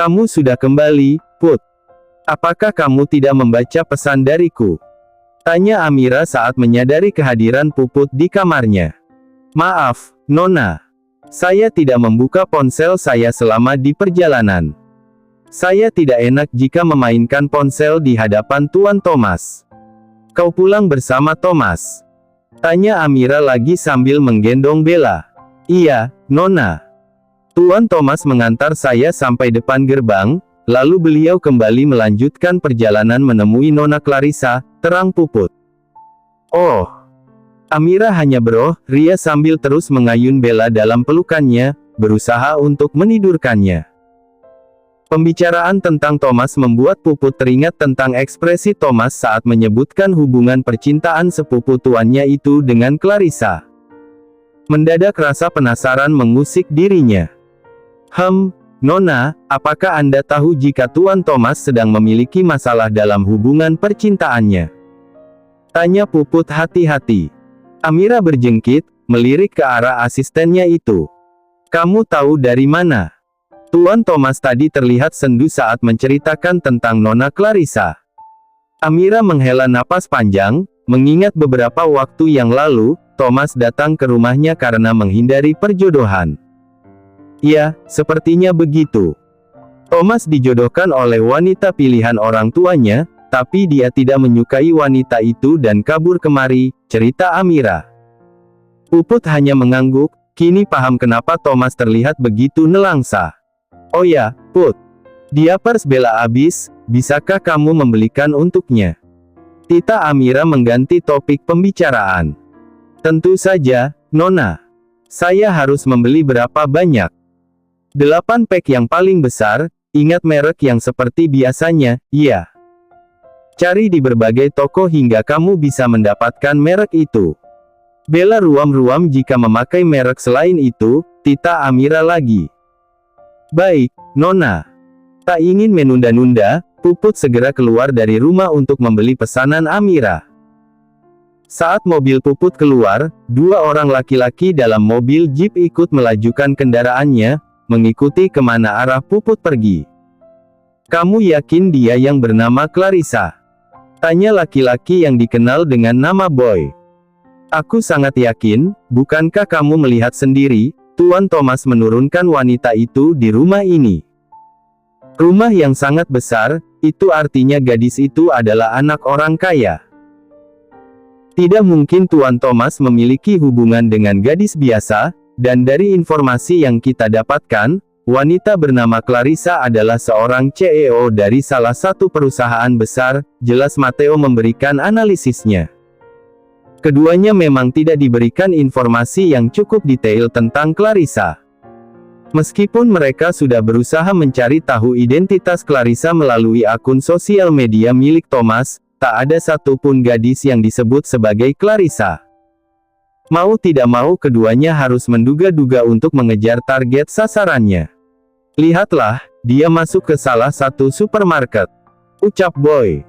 Kamu sudah kembali, Put. Apakah kamu tidak membaca pesan dariku? Tanya Amira saat menyadari kehadiran Puput di kamarnya. Maaf, Nona. Saya tidak membuka ponsel saya selama di perjalanan. Saya tidak enak jika memainkan ponsel di hadapan Tuan Thomas. Kau pulang bersama Thomas? Tanya Amira lagi sambil menggendong Bella. Iya, Nona. Tuan Thomas mengantar saya sampai depan gerbang, lalu beliau kembali melanjutkan perjalanan menemui Nona Clarissa, terang Puput. Oh. Amira hanya ria sambil terus mengayun Bella dalam pelukannya, berusaha untuk menidurkannya. Pembicaraan tentang Thomas membuat Puput teringat tentang ekspresi Thomas saat menyebutkan hubungan percintaan sepupu tuannya itu dengan Clarissa. Mendadak rasa penasaran mengusik dirinya. Nona, apakah Anda tahu jika Tuan Thomas sedang memiliki masalah dalam hubungan percintaannya? Tanya Puput hati-hati. Amira berjengkit, melirik ke arah asistennya itu. Kamu tahu dari mana? Tuan Thomas tadi terlihat sendu saat menceritakan tentang Nona Clarissa. Amira menghela napas panjang, mengingat beberapa waktu yang lalu, Thomas datang ke rumahnya karena menghindari perjodohan. Ya, sepertinya begitu. Thomas dijodohkan oleh wanita pilihan orang tuanya, tapi dia tidak menyukai wanita itu dan kabur kemari, cerita Amira. Puput hanya mengangguk, kini paham kenapa Thomas terlihat begitu nelangsa. Oh ya, Put. Diapers Bella habis, bisakah kamu membelikan untuknya? Tita Amira mengganti topik pembicaraan. Tentu saja, Nona. Saya harus membeli berapa banyak? 8 pack yang paling besar, ingat merek yang seperti biasanya, iya. Cari di berbagai toko hingga kamu bisa mendapatkan merek itu. Bella ruam-ruam jika memakai merek selain itu, Tita Amira lagi. Baik, Nona. Tak ingin menunda-nunda, Puput segera keluar dari rumah untuk membeli pesanan Amira. Saat mobil Puput keluar, 2 orang laki-laki dalam mobil jeep ikut melajukan kendaraannya, mengikuti kemana arah Puput pergi. Kamu yakin dia yang bernama Clarissa? Tanya laki-laki yang dikenal dengan nama Boy. Aku sangat yakin, bukankah kamu melihat sendiri, Tuan Thomas menurunkan wanita itu di rumah ini. Rumah yang sangat besar, itu artinya gadis itu adalah anak orang kaya. Tidak mungkin Tuan Thomas memiliki hubungan dengan gadis biasa, dan dari informasi yang kita dapatkan, wanita bernama Clarissa adalah seorang CEO dari salah satu perusahaan besar, jelas Matteo memberikan analisisnya. Keduanya memang tidak diberikan informasi yang cukup detail tentang Clarissa. Meskipun mereka sudah berusaha mencari tahu identitas Clarissa melalui akun sosial media milik Thomas, tak ada satupun gadis yang disebut sebagai Clarissa. Mau tidak mau keduanya harus menduga-duga untuk mengejar target sasarannya. Lihatlah, dia masuk ke salah satu supermarket. Ucap Boy.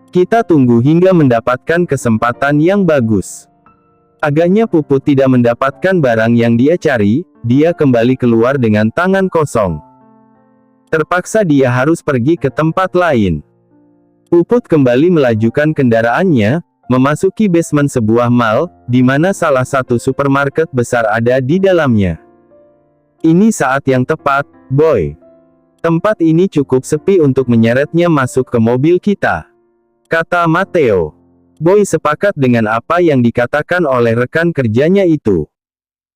Kita tunggu hingga mendapatkan kesempatan yang bagus. Agaknya Puput tidak mendapatkan barang yang dia cari, dia kembali keluar dengan tangan kosong. Terpaksa dia harus pergi ke tempat lain. Puput kembali melajukan kendaraannya, memasuki basement sebuah mall, di mana salah satu supermarket besar ada di dalamnya. Ini saat yang tepat, Boy. Tempat ini cukup sepi untuk menyeretnya masuk ke mobil kita, kata Matteo. Boy sepakat dengan apa yang dikatakan oleh rekan kerjanya itu.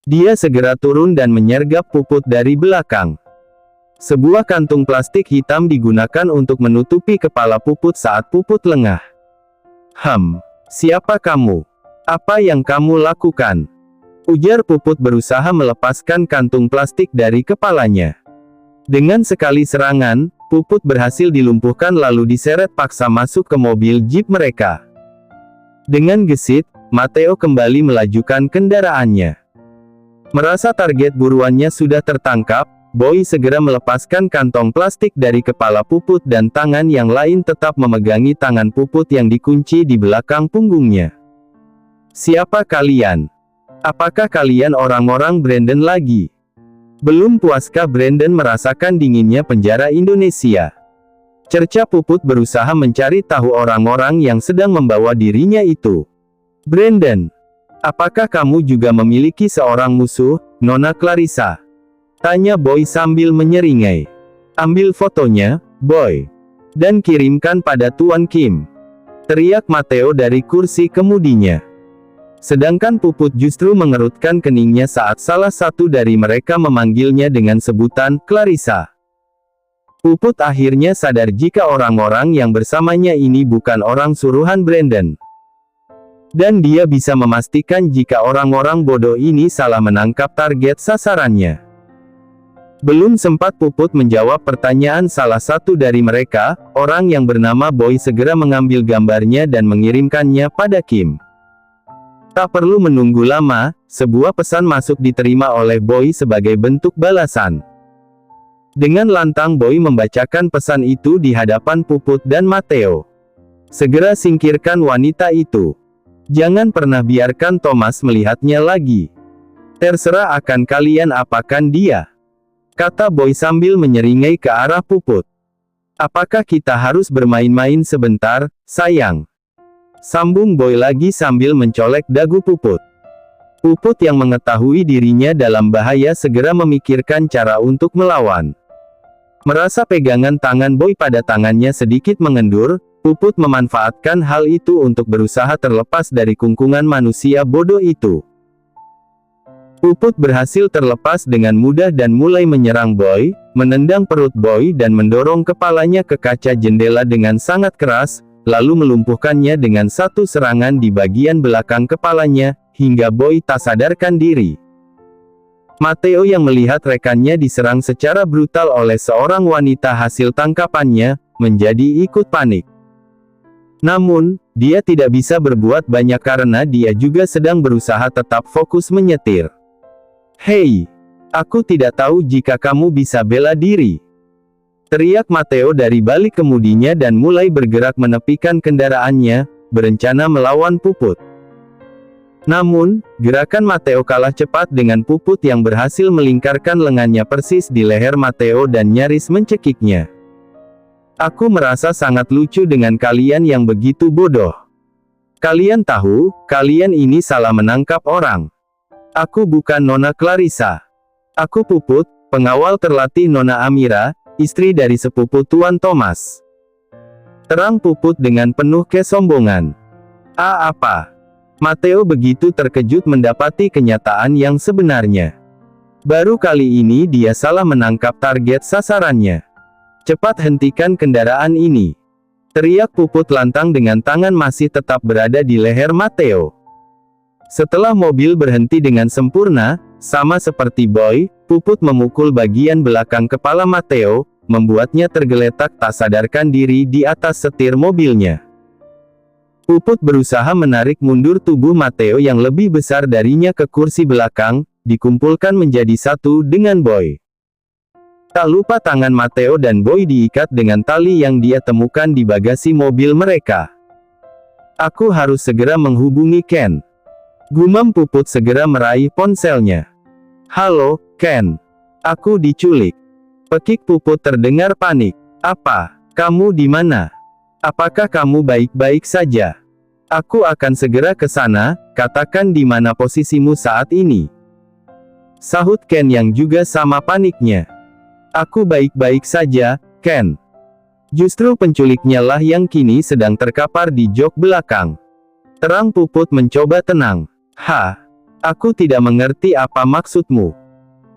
Dia segera turun dan menyergap Puput dari belakang. Sebuah kantung plastik hitam digunakan untuk menutupi kepala Puput saat Puput lengah. Siapa kamu? Apa yang kamu lakukan? Ujar Puput berusaha melepaskan kantung plastik dari kepalanya. Dengan sekali serangan, Puput berhasil dilumpuhkan lalu diseret paksa masuk ke mobil jeep mereka. Dengan gesit, Matteo kembali melajukan kendaraannya. Merasa target buruannya sudah tertangkap, Boy segera melepaskan kantong plastik dari kepala Puput dan tangan yang lain tetap memegangi tangan Puput yang dikunci di belakang punggungnya. Siapa kalian? Apakah kalian orang-orang Brandon lagi? Belum puaskah Brandon merasakan dinginnya penjara Indonesia? Cerca Puput berusaha mencari tahu orang-orang yang sedang membawa dirinya itu. Brandon, apakah kamu juga memiliki seorang musuh, Nona Clarissa? Tanya Boy sambil menyeringai. Ambil fotonya, Boy. Dan kirimkan pada Tuan Kim. Teriak Mateo dari kursi kemudinya. Sedangkan Puput justru mengerutkan keningnya saat salah satu dari mereka memanggilnya dengan sebutan Clarissa. Puput akhirnya sadar jika orang-orang yang bersamanya ini bukan orang suruhan Brandon. Dan dia bisa memastikan jika orang-orang bodoh ini salah menangkap target sasarannya. Belum sempat Puput menjawab pertanyaan salah satu dari mereka, orang yang bernama Boy segera mengambil gambarnya dan mengirimkannya pada Kim. Tak perlu menunggu lama, sebuah pesan masuk diterima oleh Boy sebagai bentuk balasan. Dengan lantang Boy membacakan pesan itu di hadapan Puput dan Mateo. Segera singkirkan wanita itu. Jangan pernah biarkan Thomas melihatnya lagi. Terserah akan kalian apakan dia, kata Boy sambil menyeringai ke arah Puput. Apakah kita harus bermain-main sebentar, sayang? Sambung Boy lagi sambil mencolek dagu Puput. Puput yang mengetahui dirinya dalam bahaya segera memikirkan cara untuk melawan. Merasa pegangan tangan Boy pada tangannya sedikit mengendur, Puput memanfaatkan hal itu untuk berusaha terlepas dari kungkungan manusia bodoh itu. Puput berhasil terlepas dengan mudah dan mulai menyerang Boy, menendang perut Boy dan mendorong kepalanya ke kaca jendela dengan sangat keras, lalu melumpuhkannya dengan satu serangan di bagian belakang kepalanya, hingga Boy tak sadarkan diri. Mateo yang melihat rekannya diserang secara brutal oleh seorang wanita hasil tangkapannya, menjadi ikut panik. Namun, dia tidak bisa berbuat banyak karena dia juga sedang berusaha tetap fokus menyetir. Hei, aku tidak tahu jika kamu bisa bela diri, teriak Mateo dari balik kemudinya dan mulai bergerak menepikan kendaraannya, berencana melawan Puput. Namun, gerakan Mateo kalah cepat dengan Puput yang berhasil melingkarkan lengannya persis di leher Mateo dan nyaris mencekiknya. Aku merasa sangat lucu dengan kalian yang begitu bodoh. Kalian tahu, kalian ini salah menangkap orang. Aku bukan Nona Clarissa. Aku Puput, pengawal terlatih Nona Amira, istri dari sepupu Tuan Thomas. Terang Puput dengan penuh kesombongan. Apa? Mateo begitu terkejut mendapati kenyataan yang sebenarnya. Baru kali ini dia salah menangkap target sasarannya. Cepat hentikan kendaraan ini, teriak Puput lantang dengan tangan masih tetap berada di leher Mateo. Setelah mobil berhenti dengan sempurna, sama seperti Boy, Puput memukul bagian belakang kepala Mateo, membuatnya tergeletak tak sadarkan diri di atas setir mobilnya. Puput berusaha menarik mundur tubuh Mateo yang lebih besar darinya ke kursi belakang, dikumpulkan menjadi satu dengan Boy. Tak lupa tangan Mateo dan Boy diikat dengan tali yang dia temukan di bagasi mobil mereka. Aku harus segera menghubungi Ken, gumam Puput segera meraih ponselnya. Halo, Ken. Aku diculik. Pekik Puput terdengar panik. Apa? Kamu di mana? Apakah kamu baik-baik saja? Aku akan segera ke sana, katakan di mana posisimu saat ini. Sahut Ken yang juga sama paniknya. Aku baik-baik saja, Ken. Justru penculiknya lah yang kini sedang terkapar di jok belakang. Terang Puput mencoba tenang. Aku tidak mengerti apa maksudmu.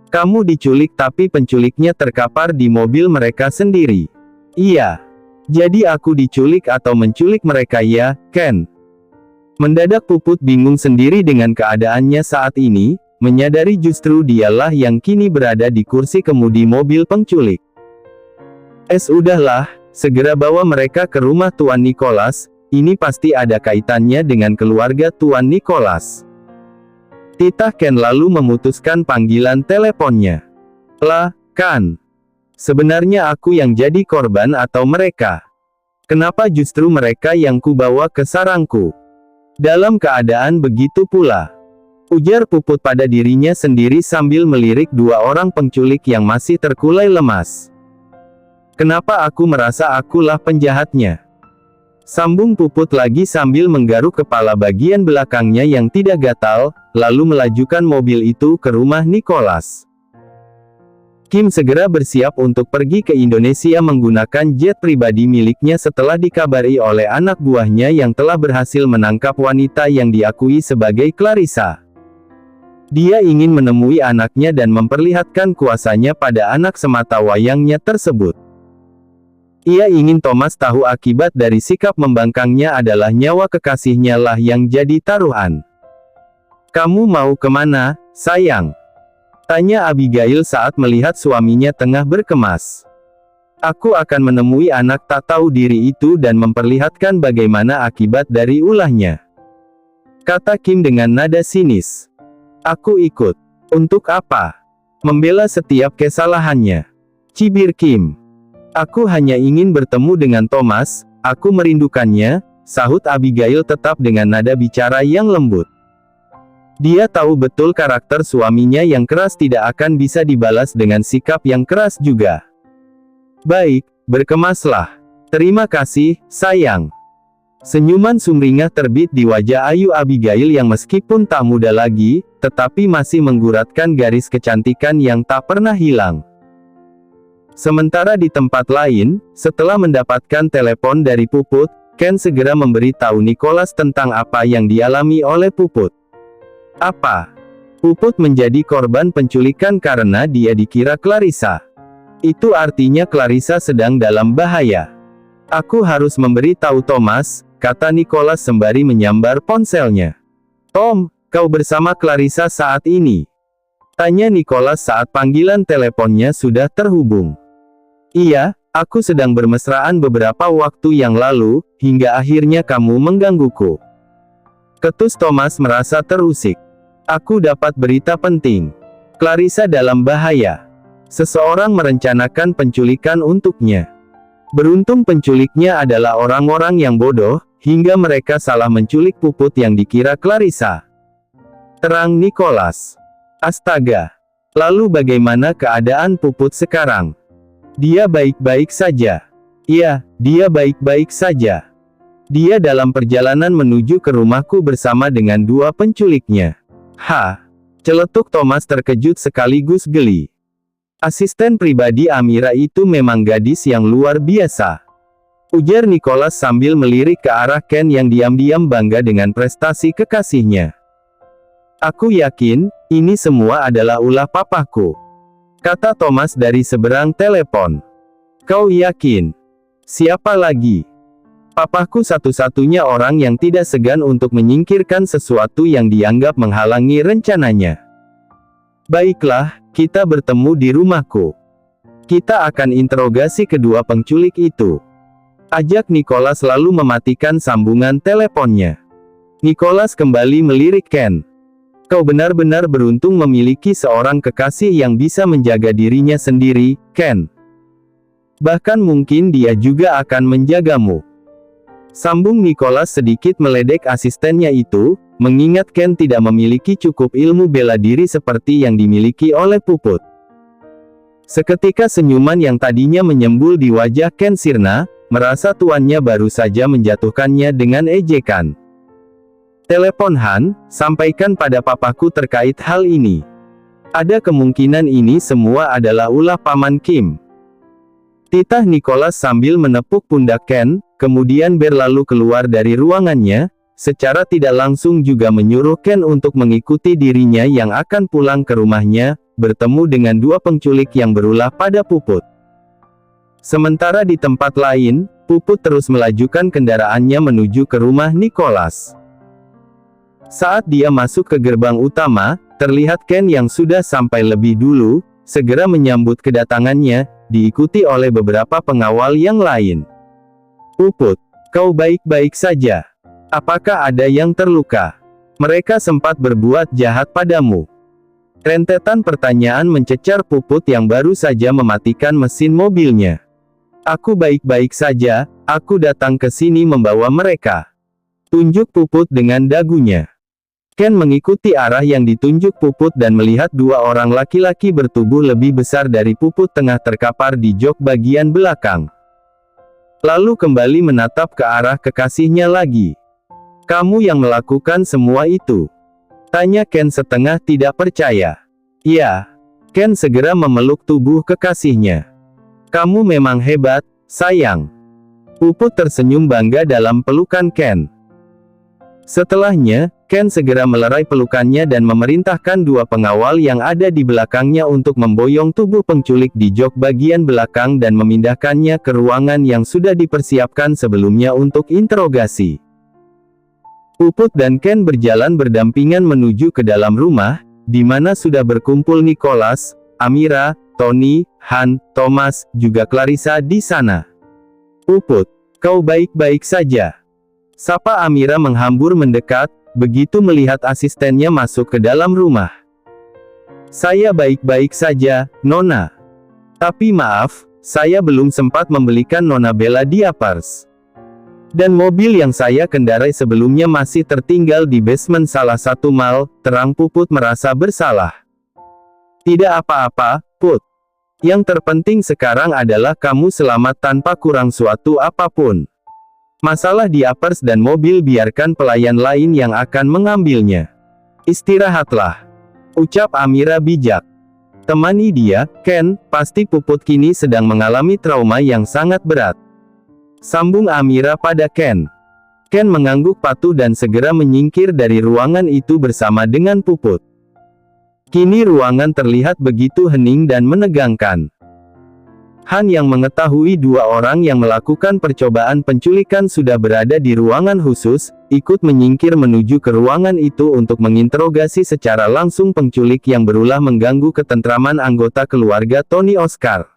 Kamu diculik tapi penculiknya terkapar di mobil mereka sendiri. Iya. Jadi aku diculik atau menculik mereka ya, Ken? Mendadak Puput bingung sendiri dengan keadaannya saat ini, menyadari justru dialah yang kini berada di kursi kemudi mobil penculik. Udahlah, segera bawa mereka ke rumah Tuan Nicholas, ini pasti ada kaitannya dengan keluarga Tuan Nicholas. Titah Ken lalu memutuskan panggilan teleponnya. Kan? Sebenarnya aku yang jadi korban atau mereka? Kenapa justru mereka yang kubawa ke sarangku? Dalam keadaan begitu pula, Ujar Puput pada dirinya sendiri sambil melirik dua orang penculik yang masih terkulai lemas. Kenapa aku merasa akulah penjahatnya? Sambung Puput lagi sambil menggaruk kepala bagian belakangnya yang tidak gatal, lalu melajukan mobil itu ke rumah Nicholas. Kim segera bersiap untuk pergi ke Indonesia menggunakan jet pribadi miliknya setelah dikabari oleh anak buahnya yang telah berhasil menangkap wanita yang diakui sebagai Clarissa. Dia ingin menemui anaknya dan memperlihatkan kuasanya pada anak sematawayangnya tersebut. Ia ingin Thomas tahu akibat dari sikap membangkangnya adalah nyawa kekasihnya lah yang jadi taruhan. "Kamu mau kemana, sayang?" tanya Abigail saat melihat suaminya tengah berkemas. "Aku akan menemui anak tak tahu diri itu dan memperlihatkan bagaimana akibat dari ulahnya," kata Kim dengan nada sinis. "Aku ikut. Untuk apa? Membela setiap kesalahannya," cibir Kim. "Aku hanya ingin bertemu dengan Thomas, aku merindukannya," sahut Abigail tetap dengan nada bicara yang lembut. Dia tahu betul karakter suaminya yang keras tidak akan bisa dibalas dengan sikap yang keras juga. "Baik, berkemaslah. Terima kasih, sayang." Senyuman sumringah terbit di wajah ayu Abigail yang meskipun tak muda lagi, tetapi masih mengguratkan garis kecantikan yang tak pernah hilang. Sementara di tempat lain, setelah mendapatkan telepon dari Puput, Ken segera memberi tahu Nicholas tentang apa yang dialami oleh Puput. "Apa? Puput menjadi korban penculikan karena dia dikira Clarissa. Itu artinya Clarissa sedang dalam bahaya. Aku harus memberi tahu Thomas," kata Nicholas sembari menyambar ponselnya. "Tom, kau bersama Clarissa saat ini?" tanya Nicholas saat panggilan teleponnya sudah terhubung. "Iya, aku sedang bermesraan beberapa waktu yang lalu, hingga akhirnya kamu menggangguku," ketus Thomas merasa terusik. "Aku dapat berita penting. Clarissa dalam bahaya. Seseorang merencanakan penculikan untuknya. Beruntung penculiknya adalah orang-orang yang bodoh, hingga mereka salah menculik Puput yang dikira Clarissa," terang Nicholas. "Astaga. Lalu bagaimana keadaan Puput sekarang?" "Dia baik-baik saja." "Iya, dia baik-baik saja. Dia dalam perjalanan menuju ke rumahku bersama dengan dua penculiknya." "Hah?" celetuk Thomas terkejut sekaligus geli. "Asisten pribadi Amira itu memang gadis yang luar biasa," ujar Nicholas sambil melirik ke arah Ken yang diam-diam bangga dengan prestasi kekasihnya. "Aku yakin, ini semua adalah ulah papaku," kata Thomas dari seberang telepon. "Kau yakin? Siapa lagi? Papaku satu-satunya orang yang tidak segan untuk menyingkirkan sesuatu yang dianggap menghalangi rencananya." "Baiklah, kita bertemu di rumahku. Kita akan interogasi kedua penculik itu," ajak Nicholas lalu mematikan sambungan teleponnya. Nicholas kembali melirik Ken. "Kau benar-benar beruntung memiliki seorang kekasih yang bisa menjaga dirinya sendiri, Ken. Bahkan mungkin dia juga akan menjagamu," sambung Nicholas sedikit meledek asistennya itu, mengingat Ken tidak memiliki cukup ilmu bela diri seperti yang dimiliki oleh Puput. Seketika senyuman yang tadinya menyembul di wajah Ken sirna, merasa tuannya baru saja menjatuhkannya dengan ejekan. "Telepon Han, sampaikan pada papaku terkait hal ini. Ada kemungkinan ini semua adalah ulah Paman Kim," titah Nicholas sambil menepuk pundak Ken, kemudian berlalu keluar dari ruangannya, secara tidak langsung juga menyuruh Ken untuk mengikuti dirinya yang akan pulang ke rumahnya, bertemu dengan dua penculik yang berulah pada Puput. Sementara di tempat lain, Puput terus melajukan kendaraannya menuju ke rumah Nicholas. Saat dia masuk ke gerbang utama, terlihat Ken yang sudah sampai lebih dulu, segera menyambut kedatangannya, diikuti oleh beberapa pengawal yang lain. "Puput, kau baik-baik saja? Apakah ada yang terluka? Mereka sempat berbuat jahat padamu?" Rentetan pertanyaan mencecar Puput yang baru saja mematikan mesin mobilnya. "Aku baik-baik saja, aku datang ke sini membawa mereka," tunjuk Puput dengan dagunya. Ken mengikuti arah yang ditunjuk Puput dan melihat dua orang laki-laki bertubuh lebih besar dari Puput tengah terkapar di jok bagian belakang. Lalu kembali menatap ke arah kekasihnya lagi. "Kamu yang melakukan semua itu?" tanya Ken setengah tidak percaya. "Ya." Ken segera memeluk tubuh kekasihnya. "Kamu memang hebat, sayang." Puput tersenyum bangga dalam pelukan Ken. Setelahnya, Ken segera melerai pelukannya dan memerintahkan dua pengawal yang ada di belakangnya untuk memboyong tubuh penculik di jok bagian belakang dan memindahkannya ke ruangan yang sudah dipersiapkan sebelumnya untuk interogasi. Puput dan Ken berjalan berdampingan menuju ke dalam rumah, di mana sudah berkumpul Nicholas, Amira, Tony, Han, Thomas, juga Clarissa di sana. "Puput, kau baik-baik saja?" sapa Amira menghambur mendekat, begitu melihat asistennya masuk ke dalam rumah. "Saya baik-baik saja, Nona. Tapi maaf, saya belum sempat membelikan Nona Bella diapers. Dan mobil yang saya kendarai sebelumnya masih tertinggal di basement salah satu mall," terang Puput merasa bersalah. "Tidak apa-apa, Put. Yang terpenting sekarang adalah kamu selamat tanpa kurang suatu apapun. Masalah diapers dan mobil biarkan pelayan lain yang akan mengambilnya. Istirahatlah," ucap Amira bijak. "Temani dia, Ken, pasti Puput kini sedang mengalami trauma yang sangat berat," sambung Amira pada Ken. Ken mengangguk patuh dan segera menyingkir dari ruangan itu bersama dengan Puput. Kini ruangan terlihat begitu hening dan menegangkan. Han yang mengetahui dua orang yang melakukan percobaan penculikan sudah berada di ruangan khusus, ikut menyingkir menuju ke ruangan itu untuk menginterogasi secara langsung penculik yang berulah mengganggu ketentraman anggota keluarga Tony Oscar.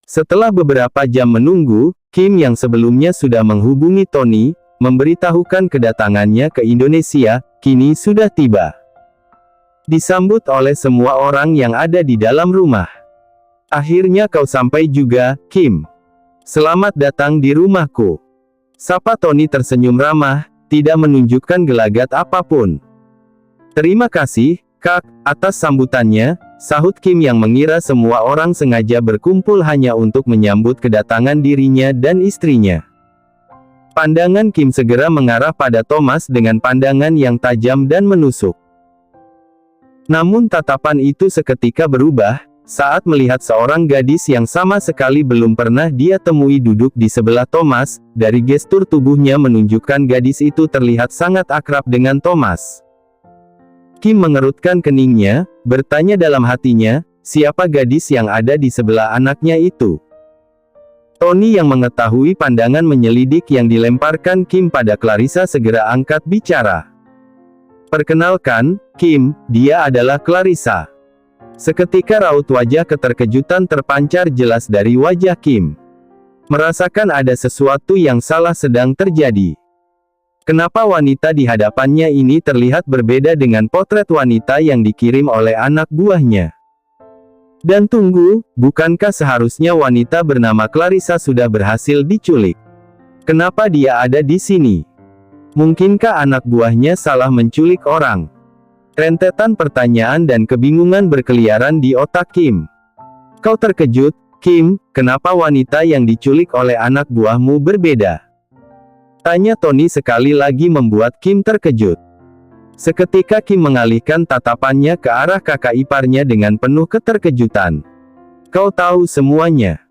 Setelah beberapa jam menunggu, Kim yang sebelumnya sudah menghubungi Tony, memberitahukan kedatangannya ke Indonesia, kini sudah tiba. Disambut oleh semua orang yang ada di dalam rumah. "Akhirnya kau sampai juga, Kim. Selamat datang di rumahku," sapa Tony tersenyum ramah, tidak menunjukkan gelagat apapun. "Terima kasih, Kak, atas sambutannya," sahut Kim yang mengira semua orang sengaja berkumpul hanya untuk menyambut kedatangan dirinya dan istrinya. Pandangan Kim segera mengarah pada Thomas dengan pandangan yang tajam dan menusuk. Namun tatapan itu seketika berubah, saat melihat seorang gadis yang sama sekali belum pernah dia temui duduk di sebelah Thomas. Dari gestur tubuhnya menunjukkan gadis itu terlihat sangat akrab dengan Thomas. Kim mengerutkan keningnya, bertanya dalam hatinya, siapa gadis yang ada di sebelah anaknya itu? Tony yang mengetahui pandangan menyelidik yang dilemparkan Kim pada Clarissa segera angkat bicara. "Perkenalkan, Kim, dia adalah Clarissa." Seketika raut wajah keterkejutan terpancar jelas dari wajah Kim. Merasakan ada sesuatu yang salah sedang terjadi. Kenapa wanita di hadapannya ini terlihat berbeda dengan potret wanita yang dikirim oleh anak buahnya? Dan tunggu, bukankah seharusnya wanita bernama Clarissa sudah berhasil diculik? Kenapa dia ada di sini? Mungkinkah anak buahnya salah menculik orang? Rentetan pertanyaan dan kebingungan berkeliaran di otak Kim. "Kau terkejut, Kim, kenapa wanita yang diculik oleh anak buahmu berbeda?" tanya Tony sekali lagi membuat Kim terkejut. Seketika Kim mengalihkan tatapannya ke arah kakak iparnya dengan penuh keterkejutan. "Kau tahu semuanya?"